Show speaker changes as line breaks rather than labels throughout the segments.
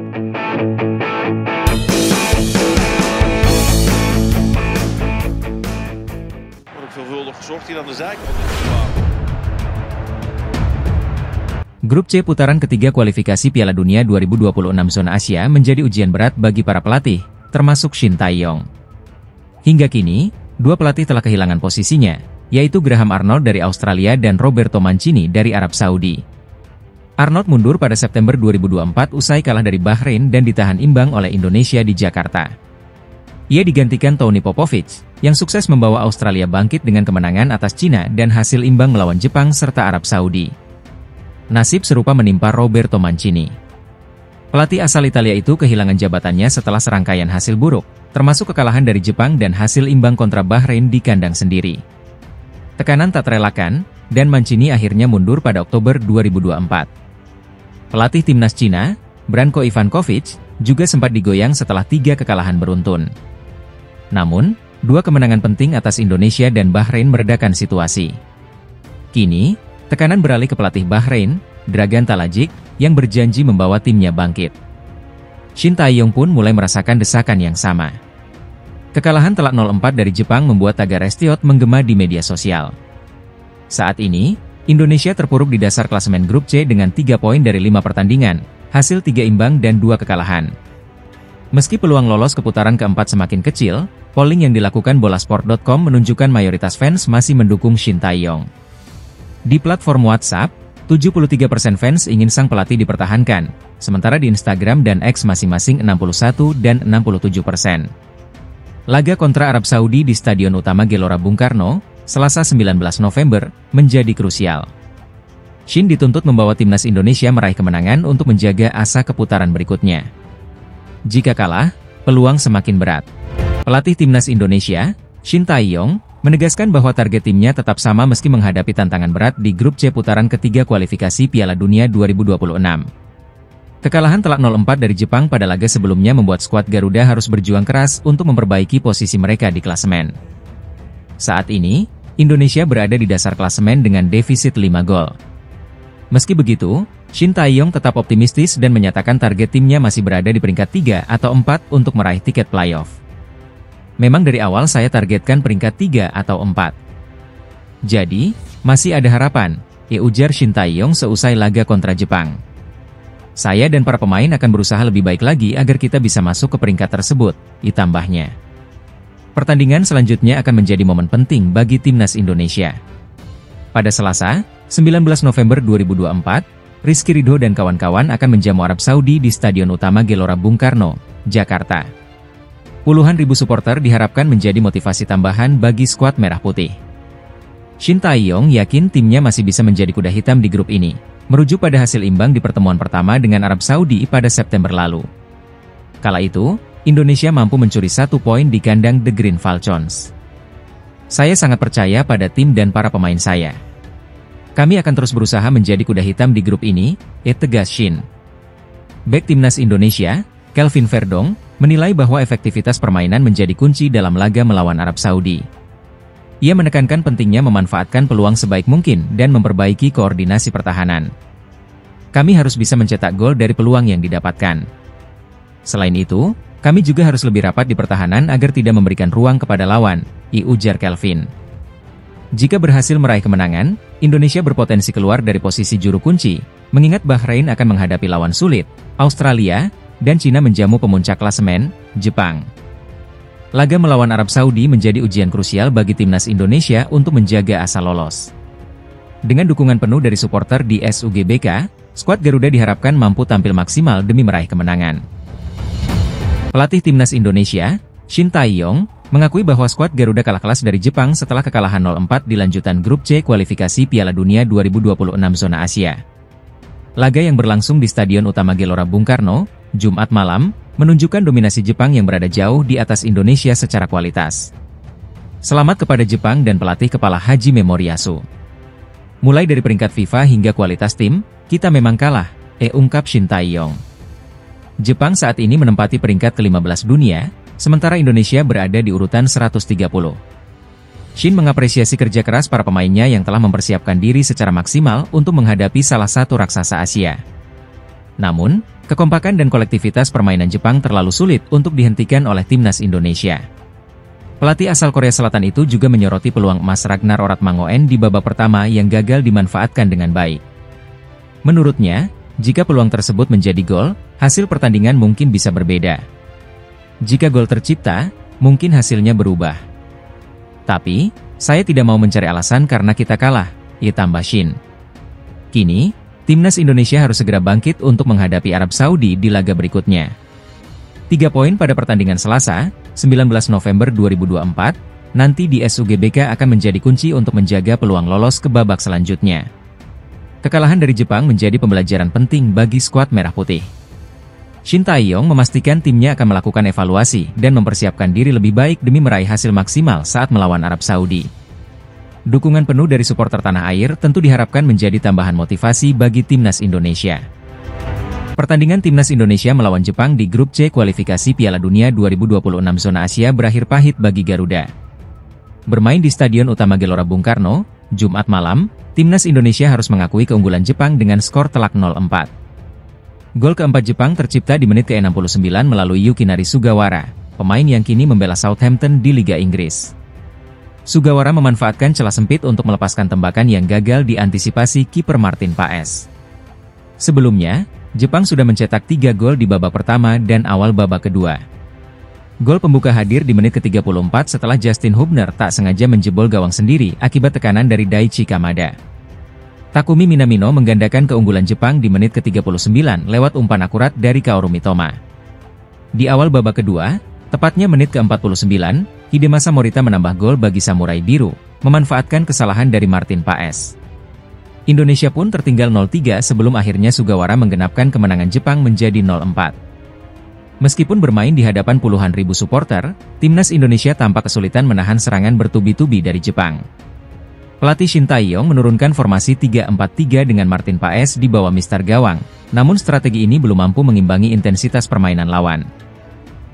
Wordt veelvuldig gezocht hier aan de zijkant.
Grup C putaran ketiga kualifikasi Piala Dunia 2026 zona Asia menjadi ujian berat bagi para pelatih, termasuk Shin Tae-yong. Hingga kini, dua pelatih telah kehilangan posisinya, yaitu Graham Arnold dari Australia dan Roberto Mancini dari Arab Saudi. Arnold mundur pada September 2024 usai kalah dari Bahrain dan ditahan imbang oleh Indonesia di Jakarta. Ia digantikan Tony Popovic, yang sukses membawa Australia bangkit dengan kemenangan atas Cina dan hasil imbang melawan Jepang serta Arab Saudi. Nasib serupa menimpa Roberto Mancini. Pelatih asal Italia itu kehilangan jabatannya setelah serangkaian hasil buruk, termasuk kekalahan dari Jepang dan hasil imbang kontra Bahrain di kandang sendiri. Tekanan tak terelakkan, dan Mancini akhirnya mundur pada Oktober 2024. Pelatih timnas Cina, Branko Ivankovic, juga sempat digoyang setelah 3 kekalahan beruntun. Namun, 2 kemenangan penting atas Indonesia dan Bahrain meredakan situasi. Kini, tekanan beralih ke pelatih Bahrain, Dragan Talajic, yang berjanji membawa timnya bangkit. Shin Tae-yong pun mulai merasakan desakan yang sama. Kekalahan telak 0-4 dari Jepang membuat tagar Restiot menggema di media sosial. Saat ini, Indonesia terpuruk di dasar klasemen grup C dengan 3 poin dari 5 pertandingan, hasil 3 imbang dan 2 kekalahan. Meski peluang lolos ke putaran keempat semakin kecil, polling yang dilakukan bolasport.com menunjukkan mayoritas fans masih mendukung Shin Tae-yong. Di platform WhatsApp, 73% fans ingin sang pelatih dipertahankan, sementara di Instagram dan X masing-masing 61 dan 67%. Laga kontra Arab Saudi di Stadion Utama Gelora Bung Karno, Selasa 19 November, menjadi krusial. Shin dituntut membawa timnas Indonesia meraih kemenangan untuk menjaga asa ke putaran berikutnya. Jika kalah, peluang semakin berat. Pelatih timnas Indonesia, Shin Tae-yong, menegaskan bahwa target timnya tetap sama meski menghadapi tantangan berat di grup C putaran ketiga kualifikasi Piala Dunia 2026. Kekalahan telak 0-4 dari Jepang pada laga sebelumnya membuat skuad Garuda harus berjuang keras untuk memperbaiki posisi mereka di klasemen. Saat ini, Indonesia berada di dasar klasemen dengan defisit 5 gol. Meski begitu, Shin Tae-yong tetap optimistis dan menyatakan target timnya masih berada di peringkat 3 atau 4 untuk meraih tiket playoff. Memang dari awal saya targetkan peringkat 3 atau 4. Jadi, masih ada harapan, ujar Shin Tae-yong seusai laga kontra Jepang. Saya dan para pemain akan berusaha lebih baik lagi agar kita bisa masuk ke peringkat tersebut, ditambahnya. Pertandingan selanjutnya akan menjadi momen penting bagi timnas Indonesia. Pada Selasa, 19 November 2024, Rizky Ridho dan kawan-kawan akan menjamu Arab Saudi di Stadion Utama Gelora Bung Karno, Jakarta. Puluhan ribu supporter diharapkan menjadi motivasi tambahan bagi skuad Merah Putih. Shin Tae-yong yakin timnya masih bisa menjadi kuda hitam di grup ini, merujuk pada hasil imbang di pertemuan pertama dengan Arab Saudi pada September lalu. Kala itu, Indonesia mampu mencuri 1 poin di kandang The Green Falcons. Saya sangat percaya pada tim dan para pemain saya. Kami akan terus berusaha menjadi kuda hitam di grup ini, tegas Shin. Bek timnas Indonesia, Kelvin Verdong, menilai bahwa efektivitas permainan menjadi kunci dalam laga melawan Arab Saudi. Ia menekankan pentingnya memanfaatkan peluang sebaik mungkin dan memperbaiki koordinasi pertahanan. Kami harus bisa mencetak gol dari peluang yang didapatkan. Selain itu, kami juga harus lebih rapat di pertahanan agar tidak memberikan ruang kepada lawan, ujar Kelvin. Jika berhasil meraih kemenangan, Indonesia berpotensi keluar dari posisi juru kunci, mengingat Bahrain akan menghadapi lawan sulit, Australia, dan Cina menjamu pemuncak klasemen, Jepang. Laga melawan Arab Saudi menjadi ujian krusial bagi timnas Indonesia untuk menjaga asa lolos. Dengan dukungan penuh dari supporter di SUGBK, skuad Garuda diharapkan mampu tampil maksimal demi meraih kemenangan. Pelatih timnas Indonesia, Shin Tae-yong, mengakui bahwa skuad Garuda kalah kelas dari Jepang setelah kekalahan 0-4 di lanjutan grup C kualifikasi Piala Dunia 2026 zona Asia. Laga yang berlangsung di Stadion Utama Gelora Bung Karno, Jumat malam, menunjukkan dominasi Jepang yang berada jauh di atas Indonesia secara kualitas. Selamat kepada Jepang dan pelatih kepala Haji Memoriyasu. Mulai dari peringkat FIFA hingga kualitas tim, kita memang kalah, ungkap Shin Tae-yong. Jepang saat ini menempati peringkat ke-15 dunia, sementara Indonesia berada di urutan 130. Shin mengapresiasi kerja keras para pemainnya yang telah mempersiapkan diri secara maksimal untuk menghadapi salah satu raksasa Asia. Namun, Kekompakan dan kolektivitas permainan Jepang terlalu sulit untuk dihentikan oleh timnas Indonesia. Pelatih asal Korea Selatan itu juga menyoroti peluang emas Ragnar Oratmangoen di babak pertama yang gagal dimanfaatkan dengan baik. Menurutnya, jika peluang tersebut menjadi gol, hasil pertandingan mungkin bisa berbeda. Jika gol tercipta, mungkin hasilnya berubah. Tapi, saya tidak mau mencari alasan karena kita kalah, ia tambah Shin. Kini, timnas Indonesia harus segera bangkit untuk menghadapi Arab Saudi di laga berikutnya. 3 poin pada pertandingan Selasa, 19 November 2024, nanti di SUGBK akan menjadi kunci untuk menjaga peluang lolos ke babak selanjutnya. Kekalahan dari Jepang menjadi pembelajaran penting bagi skuad Merah Putih. Shin Tae-yong memastikan timnya akan melakukan evaluasi dan mempersiapkan diri lebih baik demi meraih hasil maksimal saat melawan Arab Saudi. Dukungan penuh dari supporter tanah air tentu diharapkan menjadi tambahan motivasi bagi timnas Indonesia. Pertandingan timnas Indonesia melawan Jepang di grup C kualifikasi Piala Dunia 2026 zona Asia berakhir pahit bagi Garuda. Bermain di Stadion Utama Gelora Bung Karno, Jumat malam, timnas Indonesia harus mengakui keunggulan Jepang dengan skor telak 0-4. Gol keempat Jepang tercipta di menit ke-69 melalui Yukinari Sugawara, pemain yang kini membela Southampton di Liga Inggris. Sugawara memanfaatkan celah sempit untuk melepaskan tembakan yang gagal diantisipasi kiper Martin Paes. Sebelumnya, Jepang sudah mencetak 3 gol di babak pertama dan awal babak kedua. Gol pembuka hadir di menit ke-34 setelah Justin Hubner tak sengaja menjebol gawang sendiri akibat tekanan dari Daichi Kamada. Takumi Minamino menggandakan keunggulan Jepang di menit ke-39 lewat umpan akurat dari Kaoru Mitoma. Di awal babak kedua, tepatnya menit ke-49, Hidemasa Morita menambah gol bagi Samurai Biru, memanfaatkan kesalahan dari Martin Paes. Indonesia pun tertinggal 0-3 sebelum akhirnya Sugawara menggenapkan kemenangan Jepang menjadi 0-4. Meskipun bermain di hadapan puluhan ribu supporter, timnas Indonesia tampak kesulitan menahan serangan bertubi-tubi dari Jepang. Pelatih Shin Tae-yong menurunkan formasi 3-4-3 dengan Martin Paes di bawah mistar gawang, namun strategi ini belum mampu mengimbangi intensitas permainan lawan.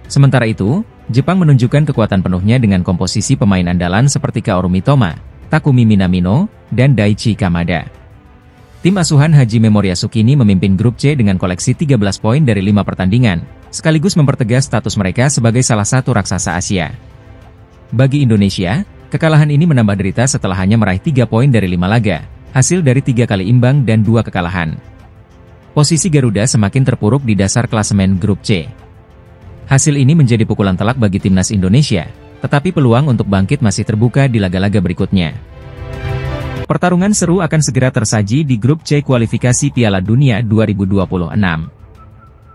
Sementara itu, Jepang menunjukkan kekuatan penuhnya dengan komposisi pemain andalan seperti Kaoru Mitoma, Takumi Minamino, dan Daichi Kamada. Tim asuhan Hajime Moriyasu kini memimpin grup C dengan koleksi 13 poin dari 5 pertandingan, sekaligus mempertegas status mereka sebagai salah satu raksasa Asia. Bagi Indonesia, kekalahan ini menambah derita setelah hanya meraih 3 poin dari 5 laga, hasil dari 3 kali imbang dan 2 kekalahan. Posisi Garuda semakin terpuruk di dasar klasemen grup C. Hasil ini menjadi pukulan telak bagi timnas Indonesia, tetapi peluang untuk bangkit masih terbuka di laga-laga berikutnya. Pertarungan seru akan segera tersaji di grup C kualifikasi Piala Dunia 2026.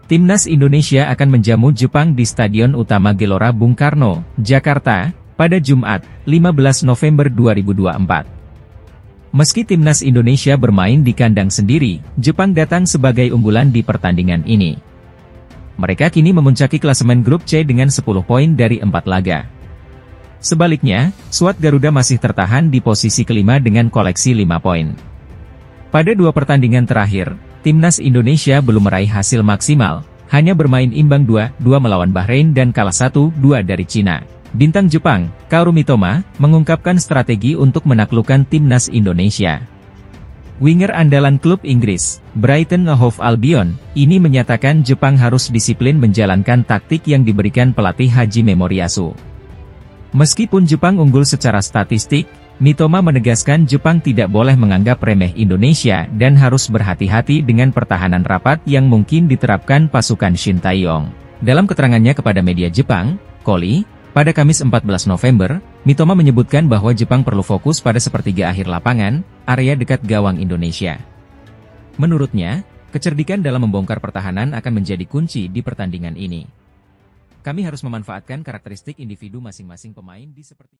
Timnas Indonesia akan menjamu Jepang di Stadion Utama Gelora Bung Karno, Jakarta, pada Jumat, 15 November 2024. Meski timnas Indonesia bermain di kandang sendiri, Jepang datang sebagai unggulan di pertandingan ini. Mereka kini memuncaki klasemen grup C dengan 10 poin dari 4 laga. Sebaliknya, skuad Garuda masih tertahan di posisi kelima dengan koleksi 5 poin. Pada 2 pertandingan terakhir, timnas Indonesia belum meraih hasil maksimal, hanya bermain imbang 2-2 melawan Bahrain dan kalah 1-2 dari Cina. Bintang Jepang, Kaoru Mitoma, mengungkapkan strategi untuk menaklukkan timnas Indonesia. Winger andalan klub Inggris, Brighton and Hove Albion, ini menyatakan Jepang harus disiplin menjalankan taktik yang diberikan pelatih Hajime Moriyasu. Meskipun Jepang unggul secara statistik, Mitoma menegaskan Jepang tidak boleh menganggap remeh Indonesia dan harus berhati-hati dengan pertahanan rapat yang mungkin diterapkan pasukan Shin Tae-yong. Dalam keterangannya kepada media Jepang, Koli, pada Kamis 14 November, Mitoma menyebutkan bahwa Jepang perlu fokus pada sepertiga akhir lapangan, area dekat gawang Indonesia. Menurutnya, kecerdikan dalam membongkar pertahanan akan menjadi kunci di pertandingan ini. Kami harus memanfaatkan karakteristik individu masing-masing pemain di sepertiga.